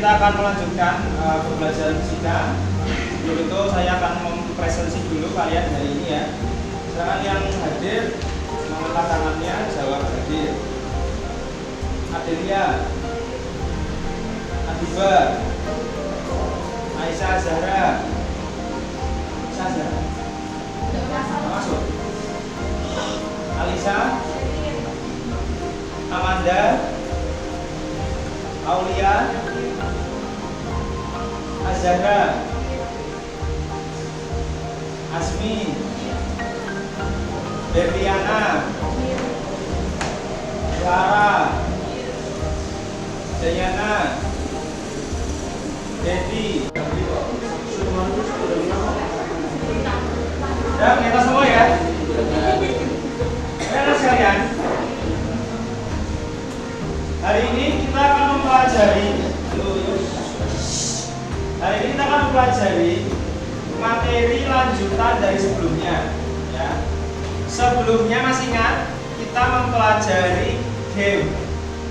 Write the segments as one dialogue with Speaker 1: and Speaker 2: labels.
Speaker 1: kita akan melanjutkan pembelajaran fisika. Sebelum itu saya akan mempresentasi dulu kalian hari ini ya. Silakan yang hadir mengangkat tangannya, jawab hadir. Adelia, Adiba, Aisyah Zahra, Zahra, masuk. Alisa, Amanda, Aulia, Azhara, Asmi, Deviana, Clara, Dayana, Dedi. Ya, kita semua ya. Ayo sekalian. Hari ini kita akan mempelajari materi lanjutan dari sebelumnya ya. Sebelumnya masih ingat kita mempelajari game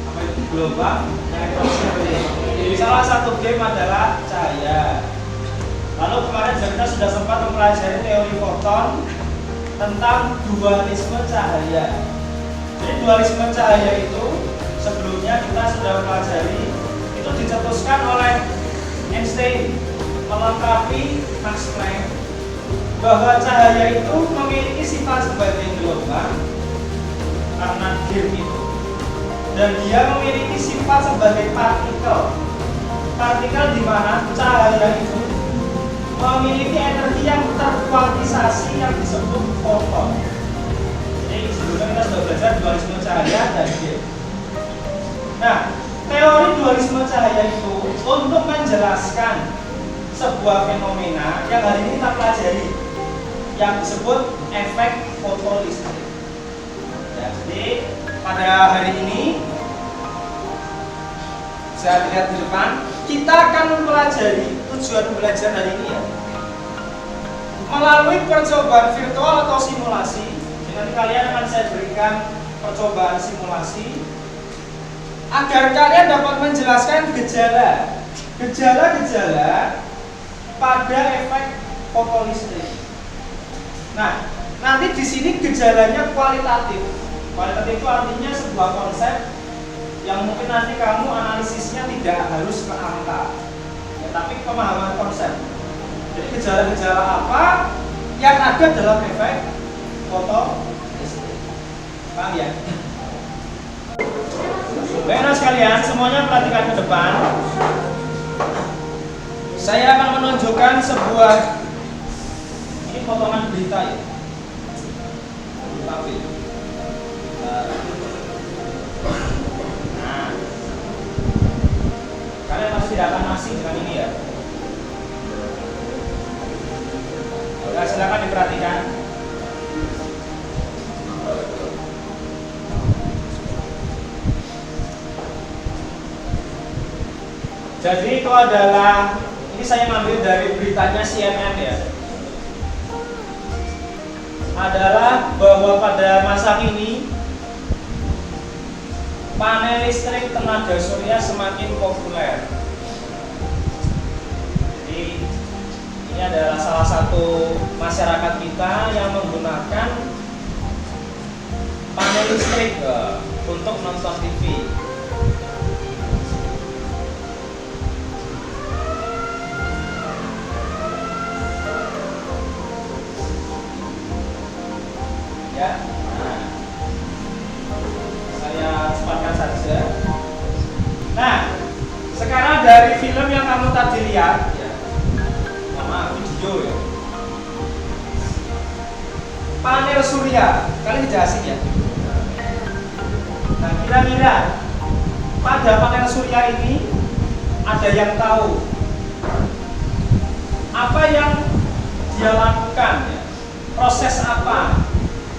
Speaker 1: apa itu gelombang elektromagnetik. Salah satu game adalah cahaya. Lalu kemarin kita sudah sempat mempelajari teori foton tentang dualisme cahaya. Jadi dualisme cahaya itu sebelumnya kita sudah mempelajari, itu dicetuskan oleh Einstein melengkapi Max Planck bahwa cahaya itu memiliki sifat sebagai gelombang karena game itu, dan dia memiliki sifat sebagai partikel di mana cahaya itu memiliki energi yang terkuantisasi yang disebut foton. Jadi sebelumnya kita sudah belajar dualisme cahaya dan game. Nah, teori dualisme cahaya itu untuk menjelaskan sebuah fenomena yang hari ini kita pelajari yang disebut efek fotolistrik. Ya, jadi pada hari ini saya lihat di depan, kita akan mempelajari tujuan belajar hari ini ya, melalui percobaan virtual atau simulasi. Dengan kalian akan saya berikan percobaan simulasi agar kalian dapat menjelaskan gejala-gejala pada efek fotolistrik. Nah, nanti di sini gejalanya kualitatif. Kualitatif itu artinya sebuah konsep yang mungkin nanti kamu analisisnya tidak harus ke angka, ya, tapi pemahaman konsep. Jadi gejala-gejala apa yang ada dalam efek fotolistrik. Paham ya? Baiklah sekalian, semuanya perhatikan ke depan. Saya akan menunjukkan sebuah, ini potongan berita ya. Tapi nah, kalian pasti tidak akan asing dengan ini ya. Oke, silakan diperhatikan. Jadi itu adalah, ini saya mengambil dari beritanya CNN ya, adalah bahwa pada masa kini panel listrik tenaga surya semakin populer. Jadi ini adalah salah satu masyarakat kita yang menggunakan panel listrik untuk nonton TV. Ya, nah, saya cepatkan saja. Nah, sekarang dari film yang kamu tadi lihat, ya, maaf video ya, panel surya, kalian tidak asing ya. Nah, kira-kira pada panel surya ini ada yang tahu apa yang dia lakukan, ya? Proses apa?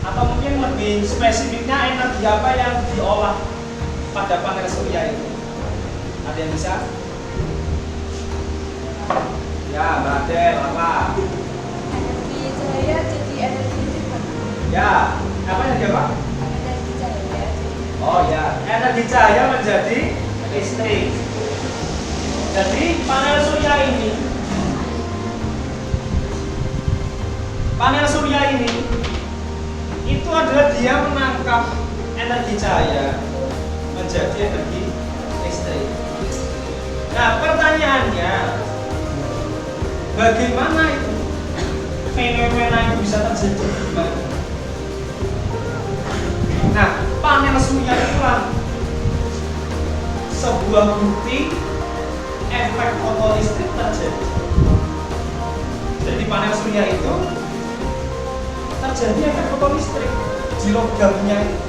Speaker 1: Atau mungkin lebih spesifiknya energi apa yang diolah pada panel surya itu? Ada yang bisa? Ya, berarti apa?
Speaker 2: Energi cahaya jadi energi listrik.
Speaker 1: Ya, apa energi apa?
Speaker 2: Energi cahaya.
Speaker 1: Oh ya, energi cahaya menjadi listrik. Jadi Panel surya ini itu adalah dia menangkap energi cahaya menjadi energi listrik. Nah, pertanyaannya, bagaimana itu fenomena itu bisa terjadi? Nah, panel surya itulah sebuah bukti efek fotolistrik terjadi. Jadi panel surya itu terjadi efek fotolistrik di logamnya itu.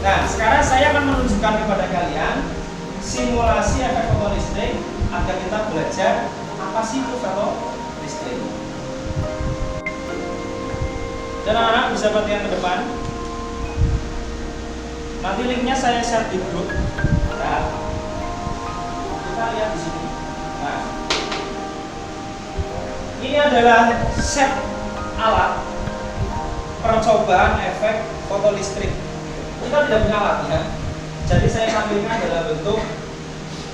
Speaker 1: Nah, sekarang saya akan menunjukkan kepada kalian simulasi efek fotolistrik agar kita belajar apa sih itu fotolistrik. Dan anak-anak bisa perhatikan ke depan. Nanti linknya saya share di grup. Nah, kita lihat di sini. Nah, ini adalah set alat percobaan efek fotolistrik. Kita tidak punya alat ya. Jadi saya tampilkan dalam bentuk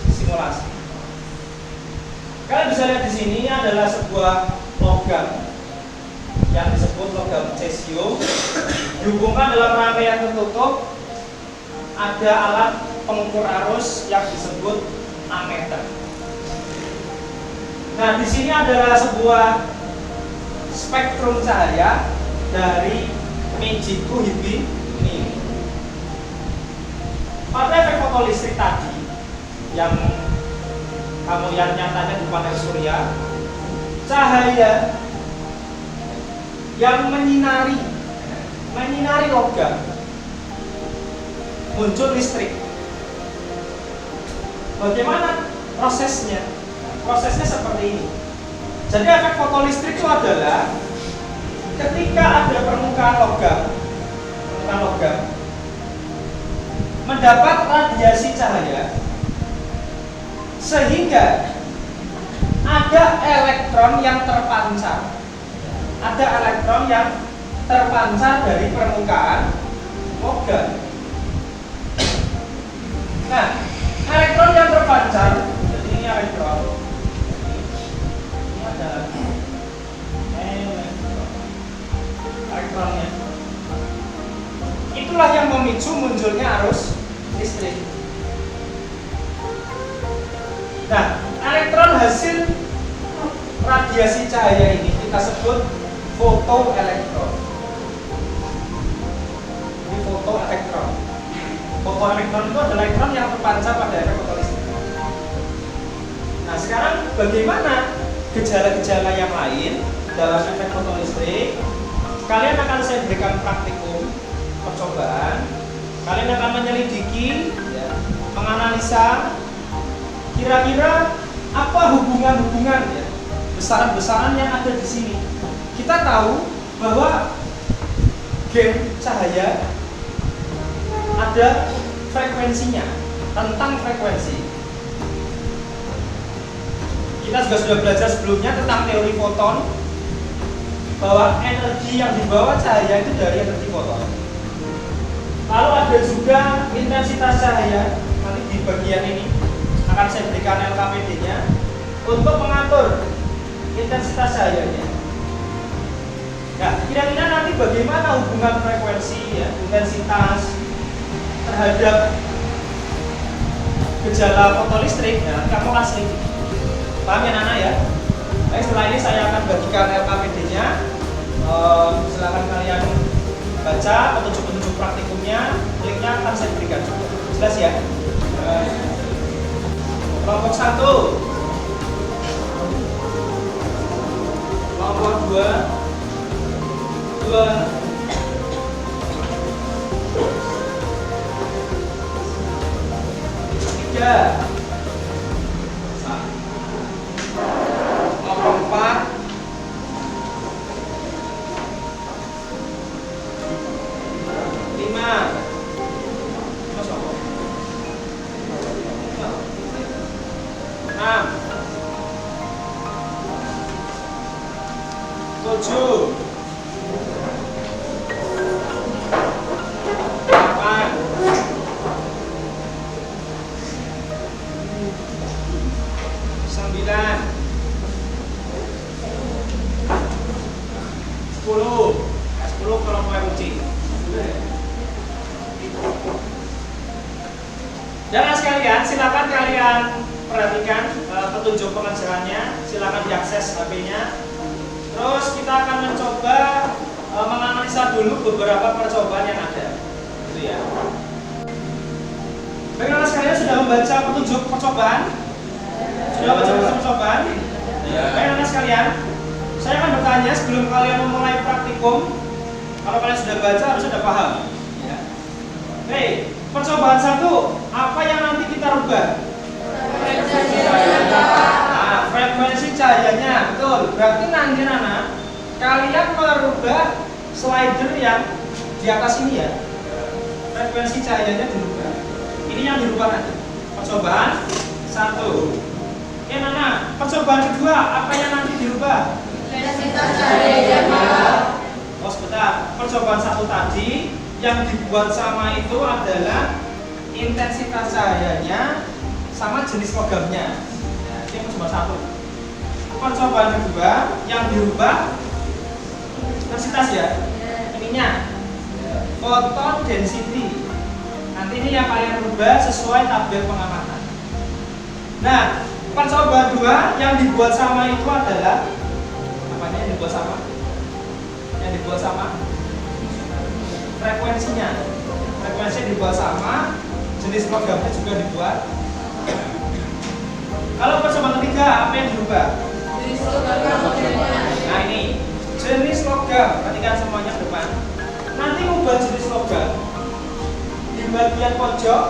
Speaker 1: simulasi. Kalian bisa lihat di sini ini adalah sebuah logam yang disebut logam cesium. Dihubungkan dalam rangkaian tertutup ada alat pengukur arus yang disebut ammeter. Nah, di sini adalah sebuah spektrum cahaya dari Meiji-Q Hibi ini. Pada efek fotolistrik tadi yang kamu lihat nyatanya di panel surya, cahaya yang menyinari logam muncul listrik. Bagaimana prosesnya? Prosesnya seperti ini. Jadi efek fotolistrik itu adalah ketika ada permukaan logam mendapat radiasi cahaya sehingga ada elektron yang terpancar. Ada elektron yang terpancar dari permukaan logam. Nah, elektron yang terpancar, jadi ini elektron. Ini ada elektronnya. Itulah yang memicu munculnya arus listrik. Nah, elektron hasil radiasi cahaya ini kita sebut fotoelektron. Ini fotoelektron. Fotoelektron itu adalah elektron yang terpancar pada efek fotolistrik. Nah, sekarang bagaimana gejala-gejala yang lain dalam efek fotolistrik? Kalian akan saya berikan praktikum percobaan. Kalian akan menyelidiki, ya, menganalisa kira-kira apa hubungan-hubungan, ya, besaran-besaran yang ada di sini. Kita tahu bahwa gen cahaya ada frekuensinya, tentang frekuensi. Kita juga sudah belajar sebelumnya tentang teori foton, bahwa energi yang dibawa cahaya itu dari energi foton. Lalu ada juga intensitas cahaya, nanti di bagian ini akan saya berikan LKPD-nya untuk mengatur intensitas cahayanya. Nah, kira-kira nanti bagaimana hubungan frekuensi, ya, intensitas terhadap gejala fotolistrik? Nah, kamu kasih paham ya Nana ya? Baik, setelah ini saya akan bagikan LKPD-nya. Silakan kalian baca petunjuk-petunjuk praktikumnya, linknya akan saya berikan. Jelas ya? Kelompok 1, kelompok 2, 3, kelompok 4, 5, 6, 7, 8, 9, Dan sekalian, silakan kalian perhatikan petunjuk pengajarannya, silakan diakses HP-nya. Terus kita akan mencoba menganalisa dulu beberapa percobaan yang ada. Gitu ya. Bagaimana sekalian sudah membaca petunjuk percobaan? Sudah baca petunjuk percobaan? Bagaimana sekalian? Saya akan bertanya sebelum kalian memulai praktikum. Kalau kalian sudah baca harus sudah paham. Ya. Oke, percobaan 1, apa yang nanti kita rubah? Nah, frekuensi cahayanya, betul. Berarti nanti anak kalian merubah slider yang di atas ini ya. Frekuensi cahayanya dirubah. Ini yang dirubah nanti. Percobaan 1. Oke, Nana. Percobaan kedua, apa yang nanti dirubah?
Speaker 2: Intensitas cahayanya.
Speaker 1: Oh, sebentar. Percobaan 1 tadi yang dibuat sama itu adalah intensitas cahayanya sama jenis logamnya. Ya, itu yang percobaan 1. Percobaan kedua yang dirubah intensitas ya. Ininya photon density. Nanti ini yang kalian rubah sesuai tabel pengamatan. Nah, percobaan 2 yang dibuat sama itu adalah apanya yang dibuat sama? Yang dibuat sama frekuensinya. Frekuensi dibuat sama, jenis logamnya juga dibuat. Kalau percobaan 3 apa yang dirubah?
Speaker 2: Jenis logamnya.
Speaker 1: Nah ini jenis logam, perhatikan semuanya ke depan. Nanti ubah jenis logam. Di bagian pojok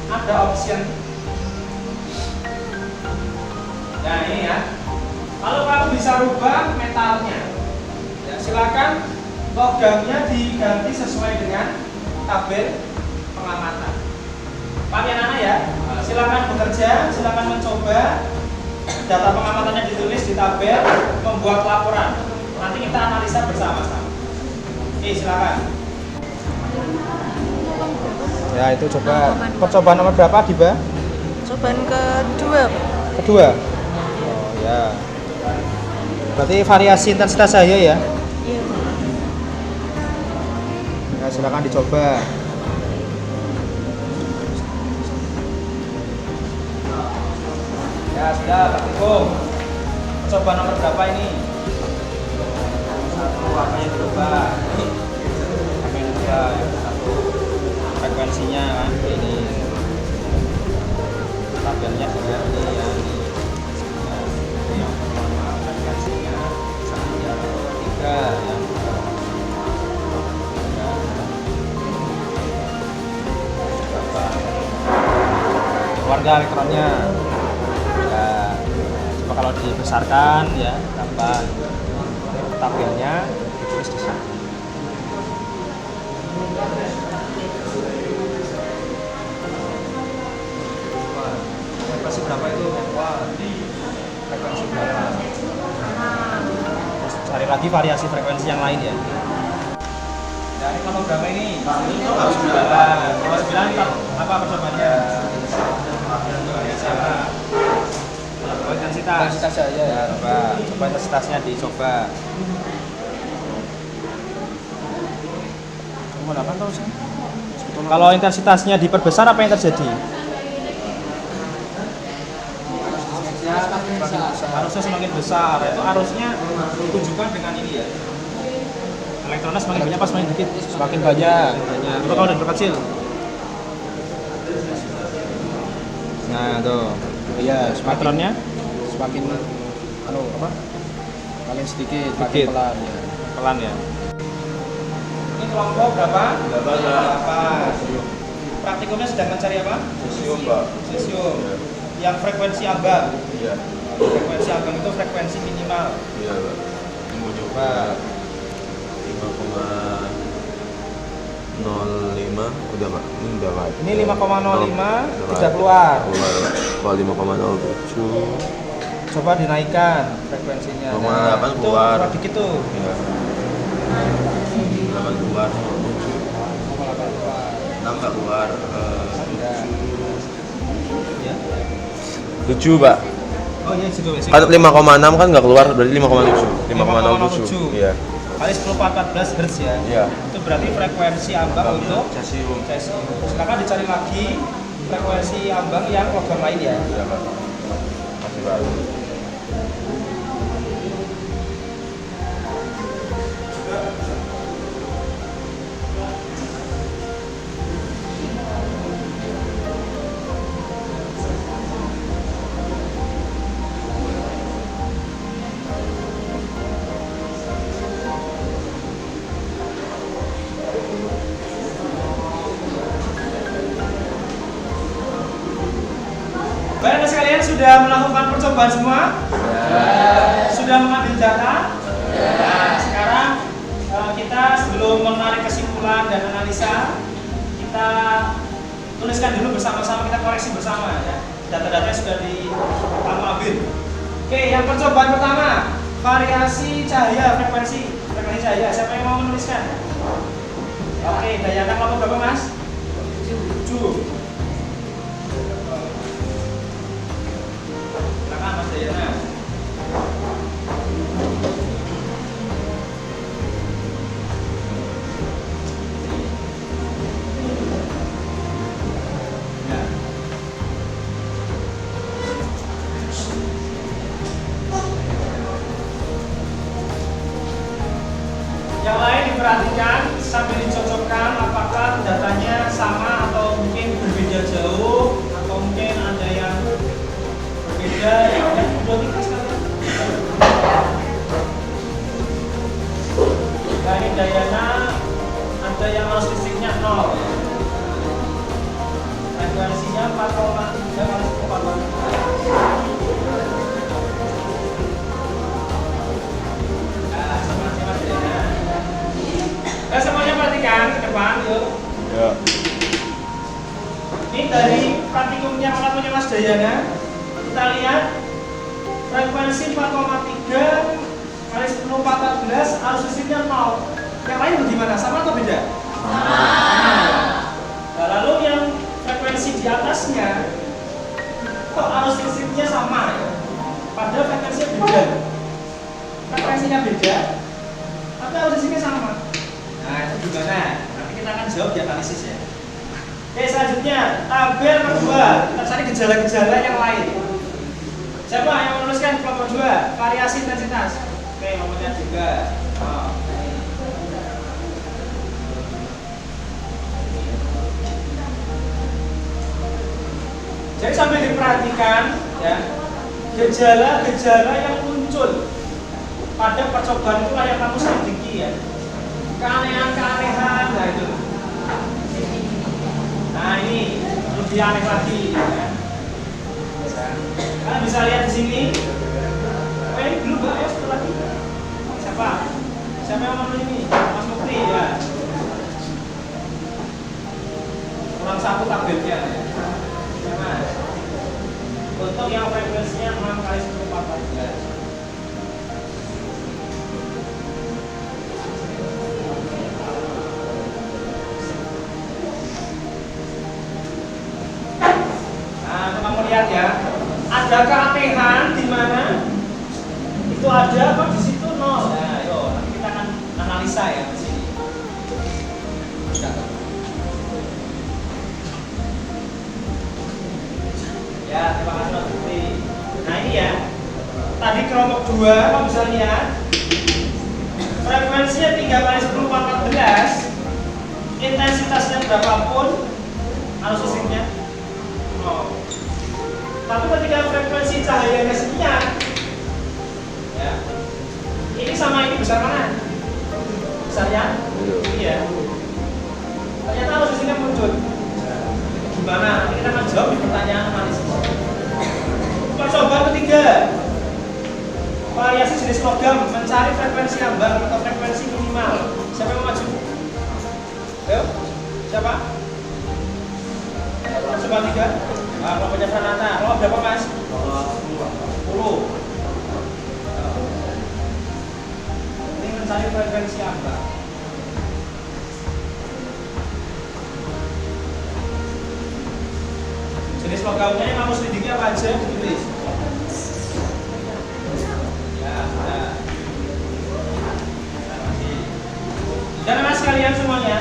Speaker 1: ada option. Nah ini ya. Kalau kamu bisa rubah metalnya, ya silakan logamnya diganti sesuai dengan tabel pengamatan. Paham anak ya? Silakan bekerja, silakan mencoba. Data pengamatannya ditulis di tabel, membuat laporan. Nanti kita analisa bersama-sama. Oke, silakan.
Speaker 3: Ya itu coba percobaan nomor berapa Diba?
Speaker 4: Cobaan kedua.
Speaker 3: Kedua. Oh ya. Berarti variasi intensitas cahaya ya?
Speaker 4: Iya.
Speaker 3: Ya silakan dicoba.
Speaker 1: Ya sudah, praktikum. Percobaan nomor berapa ini? 1, apa yang dirubah? Apa yang dirubah? Yang 1 frekuensinya kan ini. Tabelnya juga ini ya ini. Yang pertama frekuensinya yang 3 yang keluarga elektronnya. Ya, coba kalau dibesarkan ya gampang. Tabelnya ditulis di sini. Frekuensi berapa itu? Wah, frekuensi berapa? Terus cari lagi variasi frekuensi yang lain ya. Dari kalau berapa ini? Itu harus 9. Kalau 9 apa percobaannya? Oh, intensitas.
Speaker 3: Intensitas cahaya ya.
Speaker 1: Coba intensitasnya dicoba. Kalau intensitasnya diperbesar apa yang terjadi? Arusnya semakin besar. Itu arusnya ditunjukkan dengan ini ya. Elektronnya semakin banyak apa semakin dikit?
Speaker 3: Semakin banyak.
Speaker 1: Coba kalau diperkecil.
Speaker 3: Nah tuh. Iya
Speaker 1: Elektronnya
Speaker 3: semakin apa? Makin sedikit,
Speaker 1: Sedikit.
Speaker 3: makin pelan ya.
Speaker 1: pelan ya. Ini kelompok berapa? 8. Praktikumnya sedang mencari apa?
Speaker 5: Cesium, Pak.
Speaker 1: Cesium. Yang frekuensi ambang.
Speaker 5: Iya.
Speaker 1: Frekuensi ambang itu frekuensi minimal.
Speaker 5: Iya, Pak. Tunggu coba 5,05 udah, Pak. Ini udah, Pak.
Speaker 1: Ini 5,05
Speaker 5: Udah,
Speaker 1: sudah keluar.
Speaker 5: Keluar, Pak. Kalau 5,07
Speaker 1: Coba dinaikkan frekuensinya.
Speaker 5: 0,8
Speaker 1: itu
Speaker 5: keluar.
Speaker 1: keluar dikit tuh.
Speaker 5: Iya. 8 keluar, 7 6 nggak keluar, 7 Pak.
Speaker 1: Oh iya situ.
Speaker 5: Kan 5,6 kan nggak keluar, berarti 5,7. 5,07. Iya.
Speaker 1: Kali 10/14 Hz ya.
Speaker 5: Iya.
Speaker 1: Itu berarti frekuensi ambang untuk
Speaker 5: Cesium.
Speaker 1: cesium. Silakan dicari lagi
Speaker 3: frekuensi ambang yang logam lain ya.
Speaker 5: Iya Mas. Masih baru.
Speaker 1: Baik, sekalian sudah melakukan percobaan semua? Sudah mengambil data? Nah, sekarang kita sebelum menarik kesimpulan dan analisa, kita tuliskan dulu bersama-sama, kita koreksi bersama ya. Data-datanya sudah diambil. Oke, yang percobaan pertama, variasi cahaya, frekuensi cahaya. Siapa yang mau menuliskan? Oke, Dayana kelompok berapa Mas? 7. Silakan Mas Dayana. Ya. Yang lain diperhatikan sambil dicocokkan apakah datanya sama atau mungkin berbeda jauh atau mungkin ada yang berbeda ya. Dua sekalian. Nah, ini Dayana ada yang arus listriknya 0. Frekuensinya 4,3 kali 4,3. Nah, semuanya perhatikan ke depan, yuk.
Speaker 5: Ya.
Speaker 1: Ini dari praktikumnya punya Mas Dayana. Kita lihat frekuensi 4,3 kali 10 14 arus listriknya 0. Yang lain bagaimana? Sama atau beda? Sama. Nah, lalu yang frekuensi di atasnya kok arus listriknya sama ya? Padahal frekuensinya beda. Frekuensinya beda, tapi arus listriknya sama. Nah, itu gimana? Nanti kita akan jawab di analisis ya. Oke, selanjutnya tabel kedua, kita cari gejala-gejala yang lain. Siapa yang menuliskan kelompok 2? Variasi intensitas. Oke, nomornya juga. Oh. Jadi sambil diperhatikan ya, gejala-gejala yang muncul pada percobaan itulah yang kamu selidiki ya. Keanehan-keanehan, nah itu. Nah ini lebih aneh lagi ya. Kalian bisa lihat di sini. Oh ini belum Mbak, ya satu lagi. Siapa? Siapa yang mau ini? Mas Mukri ya. Kurang satu tabelnya ya. Mas. Untuk yang frekuensinya 6 kali 10 14. Lihat ya, ada keanehan di mana itu ada apa di situ 0. Nah, yuk nanti kita akan analisa ya di sini. Ya, terima kasih Mas Putri. Nah ini ya, tadi kelompok 2 kamu bisa lihat frekuensinya 3 kali 10 14, intensitasnya berapapun arus listriknya 0. Tapi ketika frekuensi cahayanya sekian, ya, ini sama ini besar mana? Besar ya? Iya. Ternyata arus listriknya muncul. Gimana? Nanti kita akan jawab di pertanyaan analisis. Percobaan ketiga, variasi jenis logam mencari frekuensi ambang atau frekuensi minimal. Siapa yang mau maju? Ayo, siapa? Percobaan 3. Nah, kelompoknya Pranata, kelompok berapa Mas? 10. Ini mencari frekuensi ambang. Jenis logamnya yang kamu selidiki apa aja ditulis. Ya, sudah. Dan mas kalian semuanya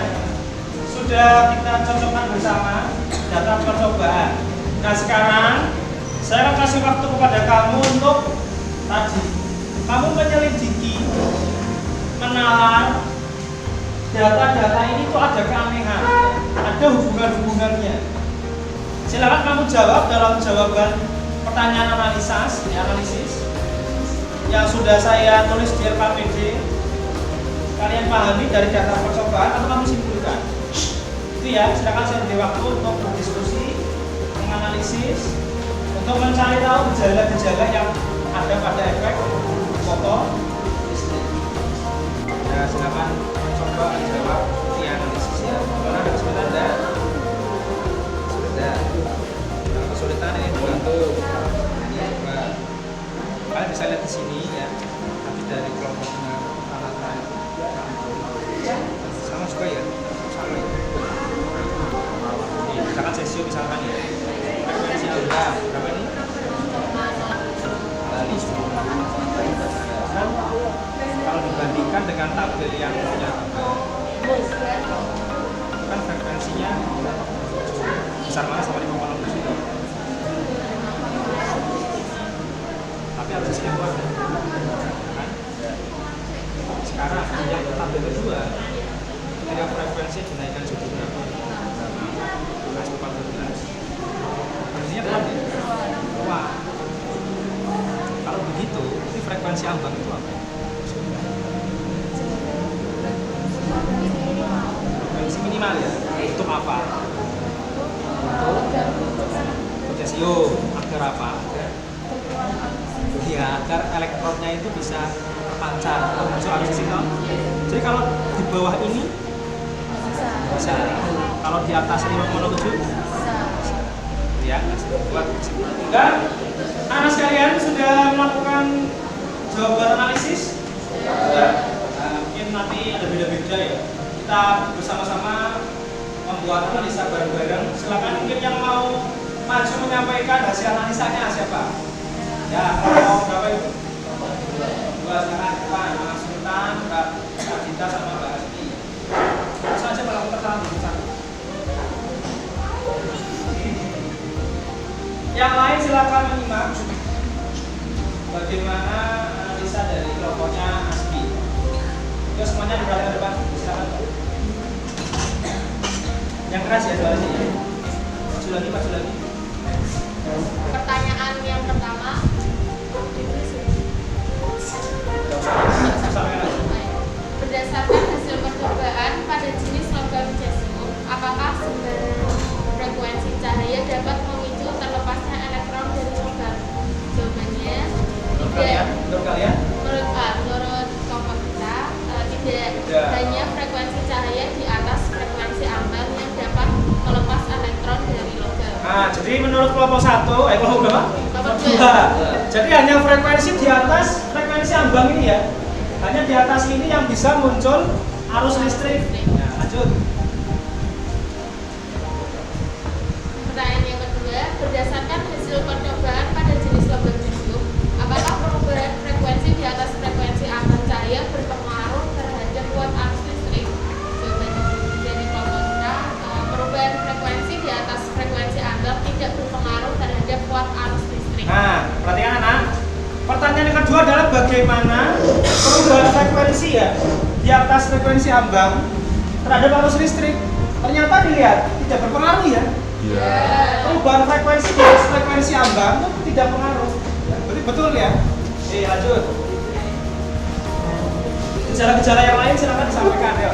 Speaker 1: sudah kita cocokkan bersama data percobaan. Nah sekarang saya akan kasih waktu kepada kamu untuk tadi kamu menyelidiki, menalar data-data ini tuh ada keanehan, ada hubungan-hubungannya. Silakan kamu jawab dalam jawaban pertanyaan analisis yang sudah saya tulis di RKPD. Kalian pahami dari data percobaan atau kamu simpulkan? Itu ya, silakan saya beri waktu untuk berdiskusi, menganalisis, untuk mencari tahu gejala-gejala yang ada pada efek foto listrik. Ya, silakan coba jawab di analisis ya. Karena ada kesulitan enggak? Sudah. Kalau kesulitan ini dibantu. Ini coba. Kalian bisa lihat di sini ya. Tapi dari kelompok pengamatan sama juga ya. Sama ya. Ini misalkan sesio misalkan ya. Frekuensi angka berapa ini? Kalau dibandingkan dengan tabel yang punya kan frekuensinya besar mana sama 5,6 juta. Tapi harus sini buat kan? Sekarang yang tabel kedua ketika frekuensi dinaikkan jadi berapa? Masih 14. Frekuensinya berapa? Wah. Kalau begitu, ini frekuensi ambang itu apa? Frekuensi minimal ya. Untuk apa? Untuk potasium. Agar apa? Ya, agar elektronnya itu bisa terpancar masuk arus sinyal. Jadi kalau di bawah ini bisa. Kalau di atas 5,7 ya, buat enggak. Anak sekalian sudah melakukan jawaban analisis? Sudah. Nah, mungkin nanti ada beda-beda ya. Kita bersama-sama membuat analisa bareng-bareng. Silakan mungkin yang mau maju menyampaikan hasil analisanya siapa? Ya, kalau berapa itu? Dua silakan depan, Mas Sultan, Mbak Dita sama Mbak Asti. Terus aja kalau tersalah di sana. Yang lain silakan menyimak bagaimana analisa dari kelompoknya ASPI. Yuk semuanya di belakang depan, silakan. Yang keras ya soalnya ya. Maju lagi.
Speaker 2: Pertanyaan yang pertama. Berdasarkan hasil percobaan pada jenis logam cesium, apakah sumber frekuensi cahaya dapat memicu terlepasnya elektron dari logam? Jawabannya tidak.
Speaker 1: Menurut kalian?
Speaker 2: Menurut kelompok kita tidak hanya frekuensi cahaya di atas frekuensi ambang yang dapat melepas elektron dari logam.
Speaker 1: Nah, jadi menurut kelompok 1, kelompok berapa?
Speaker 2: Kelompok
Speaker 1: 2. Jadi hanya frekuensi di atas frekuensi ambang ini ya. Hanya di atas ini yang bisa muncul arus listrik. Nah, lanjut.
Speaker 2: Pertanyaan yang kedua, berdasarkan hasil percobaan pada jenis logam cesium, apakah perubahan frekuensi di atas frekuensi ambang cahaya berpengaruh terhadap kuat arus listrik? Jawabannya dari kelompok kita, perubahan frekuensi di atas frekuensi ambang tidak berpengaruh terhadap kuat arus listrik.
Speaker 1: Nah, perhatikan anak. Pertanyaan yang kedua adalah bagaimana perubahan frekuensi ya di atas frekuensi ambang terhadap arus listrik. Ternyata dilihat tidak berpengaruh ya. Perubahan frekuensi di atas frekuensi ambang itu tidak pengaruh. Berarti betul ya. Lanjut. Gejala-gejala yang lain silakan disampaikan ya.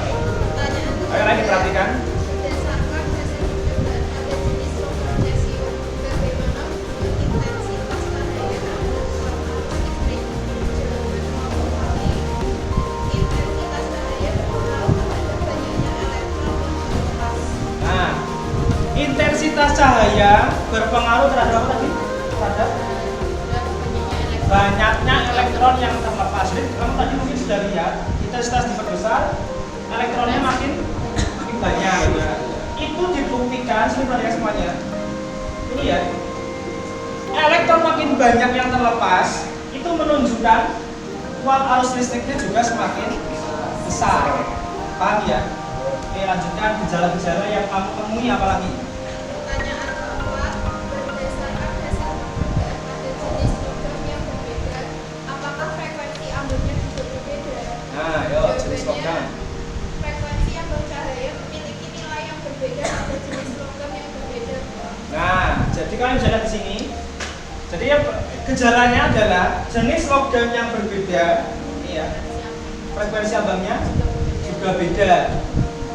Speaker 1: Ayo lagi diperhatikan.
Speaker 2: Berdasarkan hasil percobaan pada jenis logam cesium, bagaimana intensitas cahaya terhadap kuat arus listrik? Jawaban intensitas cahaya berpengaruh terhadap banyaknya elektron yang terlepas.
Speaker 1: Nah, intensitas cahaya berpengaruh terhadap apa tadi? Terhadap banyaknya elektron yang terlepas. Jadi kamu tadi mungkin sudah lihat intensitas diperbesar, elektronnya makin banyak. Itu dibuktikan sebenarnya semuanya. Ini ya, elektron makin banyak yang terlepas, itu menunjukkan kuat arus listriknya juga semakin besar. Paham ya? Oke, lanjutkan gejala-gejala yang kamu temui apa lagi?
Speaker 2: Pertanyaan
Speaker 1: Jadi ya, gejalanya adalah jenis logam yang berbeda, ya, frekuensi ambangnya juga beda,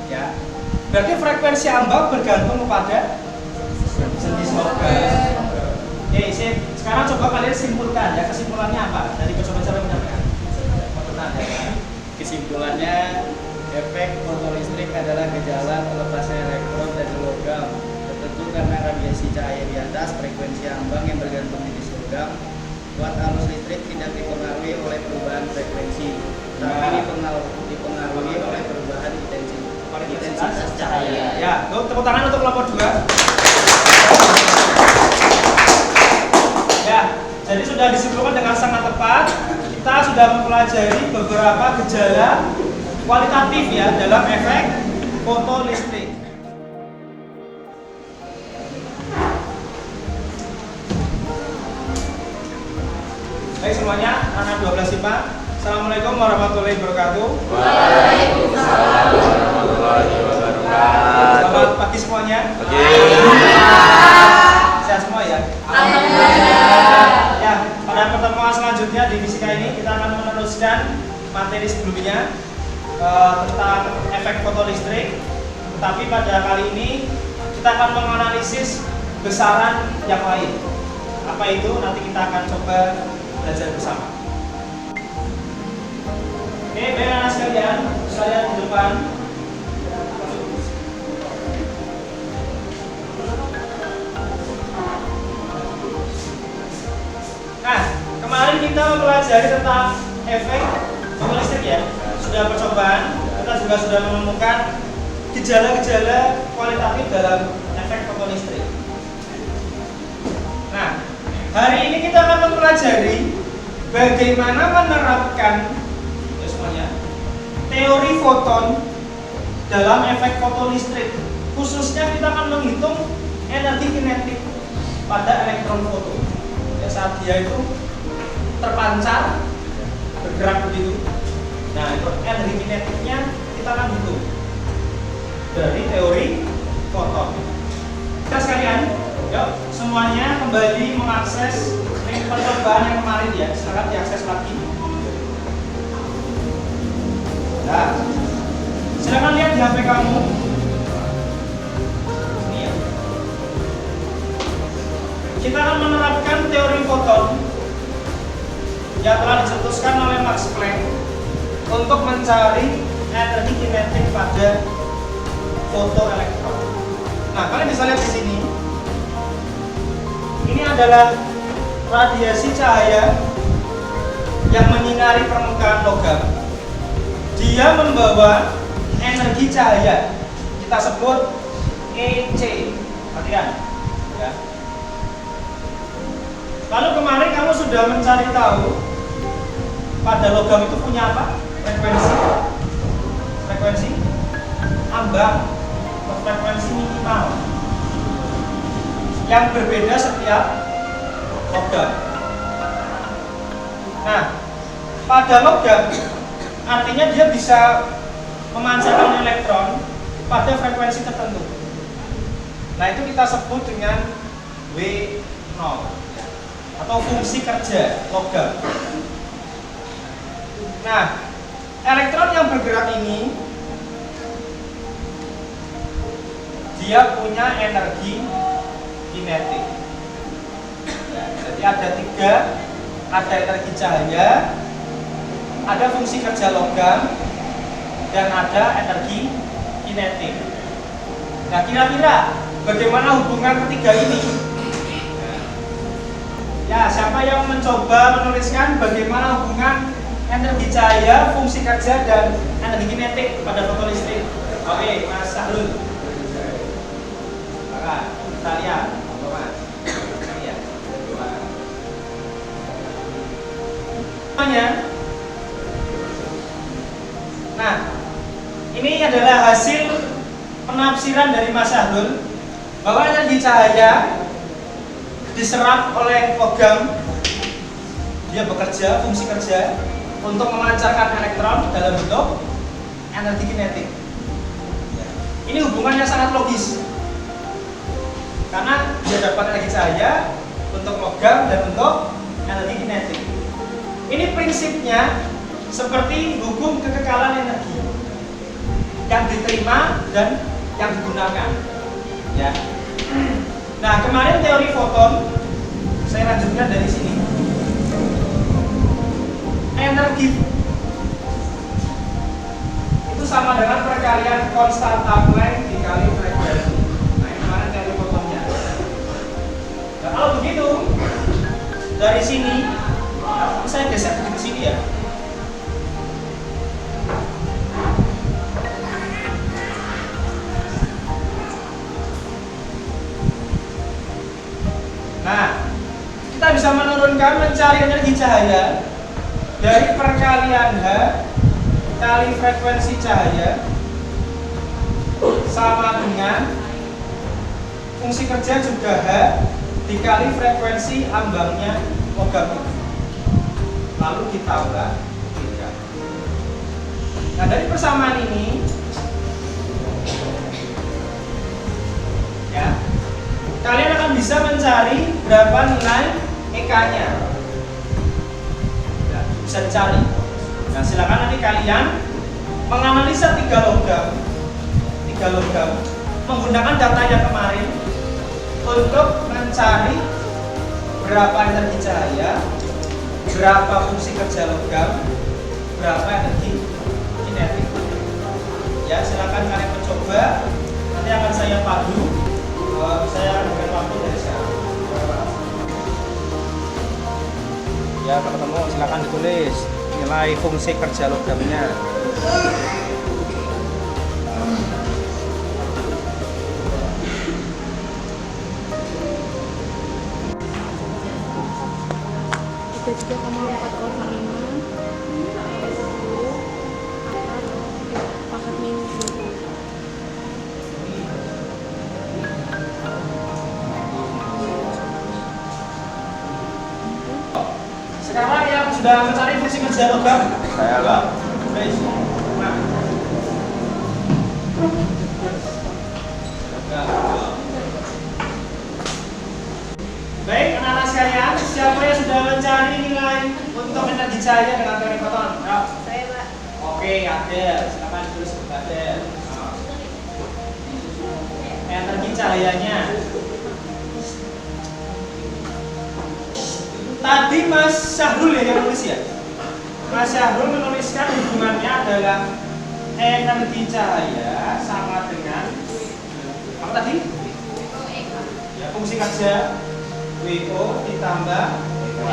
Speaker 1: ya. Berarti frekuensi ambang bergantung kepada jenis logam. Oke, sekarang coba kalian simpulkan ya, kesimpulannya apa dari percobaan saya menyampaikan?
Speaker 6: Kesimpulannya, efek fotolistrik adalah gejala terlepasnya elektron dari logam, tertentu karena radiasi cahaya di atas frekuensi ambang yang bergantung jenis logam. Kuat arus listrik tidak dipengaruhi oleh perubahan frekuensi, tapi dipengaruhi oleh perubahan intensitas cahaya.
Speaker 1: Ya, tepuk tangan untuk kelompok 2. Ya, jadi sudah disimpulkan dengan sangat tepat. Kita sudah mempelajari beberapa gejala kualitatif ya dalam efek fotolistrik. Baik semuanya, anak 12 IPA. Assalamualaikum warahmatullahi wabarakatuh.
Speaker 5: Waalaikumsalam warahmatullahi wabarakatuh.
Speaker 1: Selamat pagi semuanya.
Speaker 5: Oke.
Speaker 1: Sehat semua ya. Ya, pada pertemuan selanjutnya di fisika ini kita akan meneruskan materi sebelumnya tentang efek fotolistrik. Tetapi pada kali ini kita akan menganalisis besaran yang lain. Apa itu? Nanti kita akan coba belajar bersama. Oke, baik anak sekalian, saya di depan. Nah, kemarin kita mempelajari tentang efek fotolistrik ya. Sudah percobaan, kita juga sudah menemukan gejala-gejala kualitatif dalam efek fotolistrik. Nah, hari ini kita akan mempelajari bagaimana menerapkan ya semuanya, teori foton dalam efek fotolistrik. Khususnya kita akan menghitung energi kinetik pada elektron foto. Saat dia itu terpancar bergerak begitu, nah itu energi kinetiknya kita akan hitung dari teori foton. Kita sekalian, yuk semuanya kembali mengakses link percobaan yang kemarin ya, silakan diakses lagi. Nah, silakan lihat di HP kamu. Kita akan menerapkan teori foton yang telah dicetuskan oleh Max Planck untuk mencari energi kinetik pada fotoelektron. Nah, kalian bisa lihat di sini. Ini adalah radiasi cahaya yang menyinari permukaan logam. Dia membawa energi cahaya. Kita sebut EC. Perhatikan, ya. Lalu kemarin kamu sudah mencari tahu pada logam itu punya apa? Frekuensi ambang atau frekuensi minimal yang berbeda setiap logam. Nah, pada logam artinya dia bisa memancarkan elektron pada frekuensi tertentu. Nah, itu kita sebut dengan W0 atau fungsi kerja logam. Nah, elektron yang bergerak ini dia punya energi kinetik. Ya, jadi ada 3, ada energi cahaya, ada fungsi kerja logam, dan ada energi kinetik. Nah, kira-kira bagaimana hubungan ketiga ini? Ya, siapa yang mencoba menuliskan bagaimana hubungan energi cahaya, fungsi kerja, dan energi kinetik pada fotolistrik? Oke, Mas Sahrul. Maka kita lihat, Mas. Nah, ini adalah hasil penafsiran dari Mas Sahrul bahwa energi cahaya diserap oleh logam, dia bekerja, fungsi kerja untuk memancarkan elektron dalam bentuk energi kinetik. Ini hubungannya sangat logis karena dia dapat energi cahaya untuk logam dan untuk energi kinetik. Ini prinsipnya seperti hukum kekekalan energi yang diterima dan yang digunakan. Ya. Nah, kemarin teori foton saya lanjutkan dari sini. Energi itu sama dengan perkalian konstanta Planck dikali frekuensi. Nah, ini kemarin teori fotonnya. Nah, kalau begitu dari sini saya geser ke sini ya. Nah, kita bisa menurunkan mencari energi cahaya dari perkalian H kali frekuensi cahaya sama dengan fungsi kerja juga H dikali frekuensi ambangnya logam itu. Lalu ditambah 3. Nah, dari persamaan ini ya, kalian akan bisa mencari berapa nilai EK-nya. Ya, bisa dicari. Nah, silakan nanti kalian menganalisa 3 logam menggunakan data yang kemarin untuk mencari berapa energi cahaya, berapa fungsi kerja logam, berapa energi kinetik. Ya, silakan kalian mencoba. Nanti akan saya padu. Saya berikan waktu dari sekarang.
Speaker 3: Ya, teman-teman silakan ditulis nilai fungsi kerja logamnya.
Speaker 2: Juga kamu 4,5 pangkat minus 20.
Speaker 1: Sekarang yang sudah mencari fungsi kerja logam,
Speaker 5: Saya lah.
Speaker 1: baik. Nah. Baik, anak-anak sekalian, siapa yang sudah mencari nilai untuk energi cahaya dengan teori foton? Ya.
Speaker 2: Saya, Pak.
Speaker 1: Oke, Adel, silakan tulis Adel. Nah. Energi cahayanya. Tadi Mas Syahrul ya yang nulis ya? Mas Syahrul menuliskan hubungannya adalah energi cahaya sama dengan apa tadi? Ya, fungsi kerja WO ditambah EK.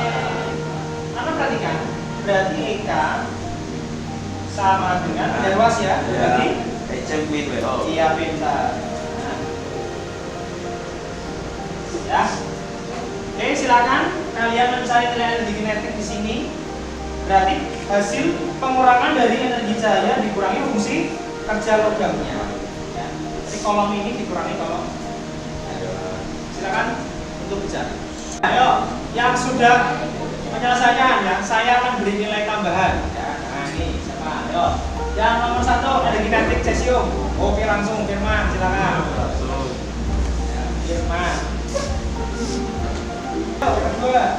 Speaker 1: Anda perhatikan, berarti EK sama dengan luas ya? Berarti iya pintar. Nah. Ya. Oke, silakan kalian mencari nilai energi kinetik di sini. Berarti hasil pengurangan dari energi cahaya dikurangi fungsi kerja logamnya. Ya. Jadi kolom ini dikurangi kolom. Silakan untuk bicara. Ayo, yang sudah menyelesaikan ya, saya akan beri nilai tambahan. Ya, nah ini siapa? Ayo. Yang nomor 1 energi kinetik cesium. Oke, langsung Firman, silakan. Ya, Firman. Kedua.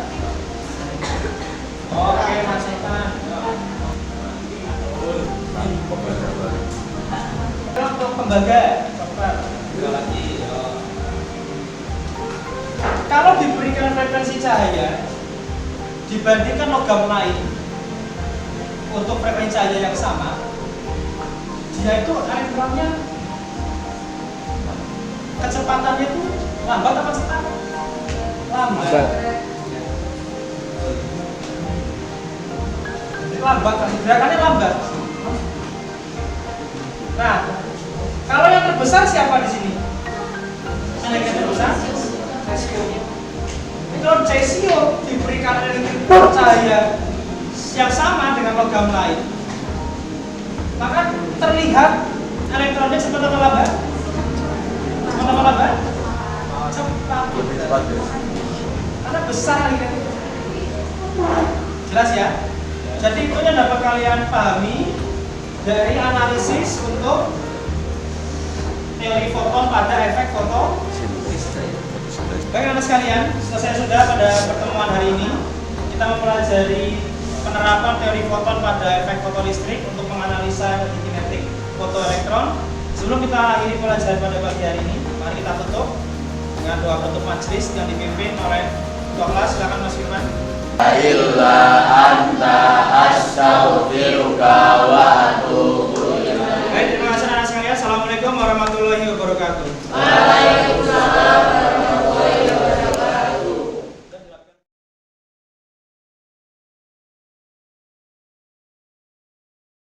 Speaker 1: Oke, Mas Sultan. Untuk tembaga, coba dua lagi. Kalau diberikan frekuensi cahaya dibandingkan logam lain untuk frekuensi cahaya yang sama, dia itu elektronnya kecepatannya itu lambat apa cepat? Lambat. Lambat, gerakannya lambat. Nah, kalau yang terbesar siapa di sini? Energi yang terbesar? Cesium. Kalau cesium diberikan energi cahaya yang sama dengan logam lain, maka terlihat elektronnya cepat atau lambat? Cepat atau lambat? Cepat. Karena besar lagi. Jelas ya? Jadi itu yang dapat kalian pahami dari analisis untuk teori foton pada efek foto listrik. Baik anak sekalian, selesai sudah pada pertemuan hari ini. Kita mempelajari penerapan teori foton pada efek fotolistrik untuk menganalisa energi kinetik fotoelektron. Sebelum kita akhiri pelajaran pada pagi hari ini, mari kita tutup dengan doa penutup majelis yang dipimpin oleh ketua kelas. Silakan Mas Firman.
Speaker 7: illa anta astaghfiruka wa atubu ilaik.
Speaker 1: Baik, terima kasih anak sekalian. Assalamualaikum warahmatullahi wabarakatuh.
Speaker 2: Waalaikumsalam.